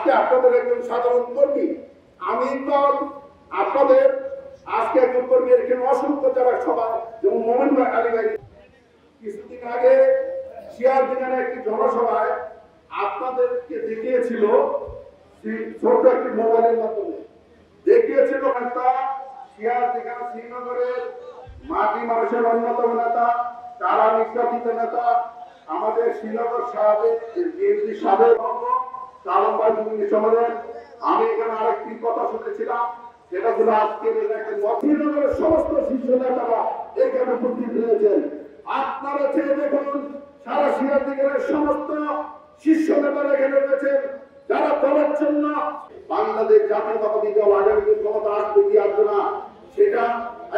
আজকে আপনাদের একজন সাধারণ কর্মী, আমি তো আপনাদের আজকে একজন কর্মী এখানে অসংখ্য যারা সবাই যেমন মোমেন ভাই আলী ভাই কিছুদিন আগে সিয়ারদিনের একটি জনসভায় আপনাদেরকে দেখিয়েছিল ছোট একটি মোবাইলের মাধ্যমে দেখিয়েছিল একটা সিয়ারদিগান শ্রীনগরের মাটি মানুষের অন্যতম নেতা, তারা নিষ্কাশিত নেতা আমাদের শ্রীনগর সাহেবের বিএনপি সাবেক কালাম ভাই সমাজের। আমি এখানে আরেকটি কথা শুনেছিলাম, সেটা ছিল আজকের শ্রীনগরের সমস্ত শীর্ষ নেতারা এখানে উপস্থিত হয়েছেন। আপনারা চেয়ে দেখুন সারা সিরাজদিগানের সমস্ত শীর্ষ নেতারা এখানে রয়েছেন, যারা দলের জন্য বাংলাদেশ জাতীয়তাবাদী দল আগামী ক্ষমতা আসবে কি আসবে না সেটা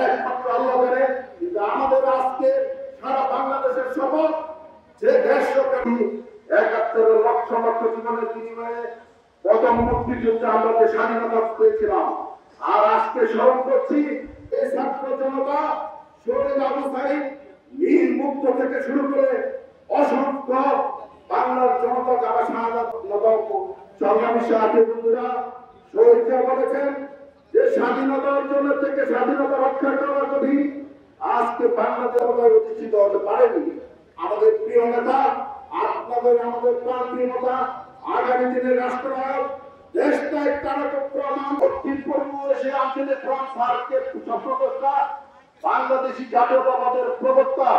একমাত্র আল্লাহ জানে। কিন্তু আমাদের আজকে সারা বাংলাদেশের শপথ যে দেশ রক্ষাকারী ৭১ লক্ষ লক্ষ জীবনের বিনিময়ে প্রথম মুক্তিযুদ্ধে আমরা যে স্বাধীনতা পেয়েছিলাম, আর আজকে স্মরণ করছি এই ছাত্র জনতা শহীদ আবু সাঈদ মীর মুক্ত থেকে শুরু করে অসংখ্য বাংলার জনতা যারা শাহাদাত সংগ্রামী সাথী বন্ধুরা শহীদ বলেছেন যে স্বাধীনতা অর্জনের থেকে স্বাধীনতা রক্ষা করা কঠিন, আজকে বাংলাদেশ প্রতিষ্ঠিত হতে পারেনি। আমাদের প্রিয় নেতা, আপনাদের আমাদের প্রান্তীয় নেতা, আগামী দিনের রাষ্ট্রনায়ক, দেশটায় তারক প্রমাণ দক্ষিণ পূর্ব এশিয়া আঞ্চলিক ফ্রন্ট সার্কের স্বপ্নদ্রষ্টা, বাংলাদেশি জাতীয়তাবাদের প্রবক্তা,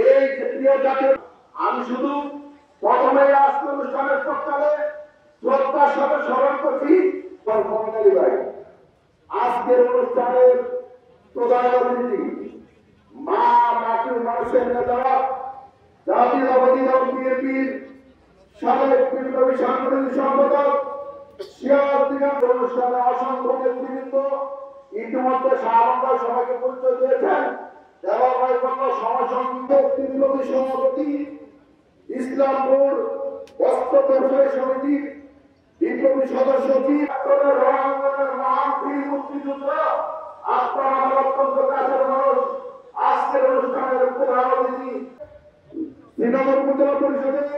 এই যে প্রিয় জাতীয়, আমি শুধু প্রথমে আজকে অনুষ্ঠানের সকালে শ্রদ্ধার সাথে স্মরণ করছি মোহাম্মদ আলী ভাই। আজকের অনুষ্ঠানের প্রধান অতিথি মা মাটির মানুষের নেতা জাতীয়তাবাদী দল বিএনপির সাবেক বিপ্লবী সাংগঠনিক সম্পাদক সিরাজদিগান অনুষ্ঠানে অসংখ্য নেতৃবৃন্দ ইতিমধ্যে শাহবাগ সবাইকে পরিচয় দিয়েছেন। দেওয়ার ভাই সমাজসংঘের বিপ্লবী সভাপতি, ইসলামপুর বস্ত্র ব্যবসায়ী সমিতির বিপ্লবী সদস্য, রণাঙ্গনের মহান বীর মুক্তিযোদ্ধা, আপনার আমার অত্যন্ত কাছের মানুষ, আজকের অনুষ্ঠানের প্রধান অতিথি শ্রীনগর উপজেলা পরিষদের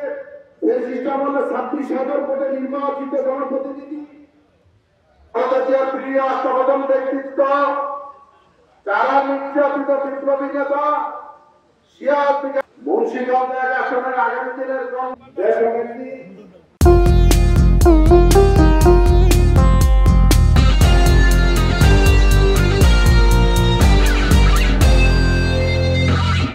26,000 ভোটে নির্বাচিত জনপ্রতিনিধি, প্রিয় রাষ্ট্রপ্রধান ব্যক্তিত্ব, যারা নির্যাতিত বিপ্লবী নেতা, মুন্সিগঞ্জ আসনের আগামী দিনের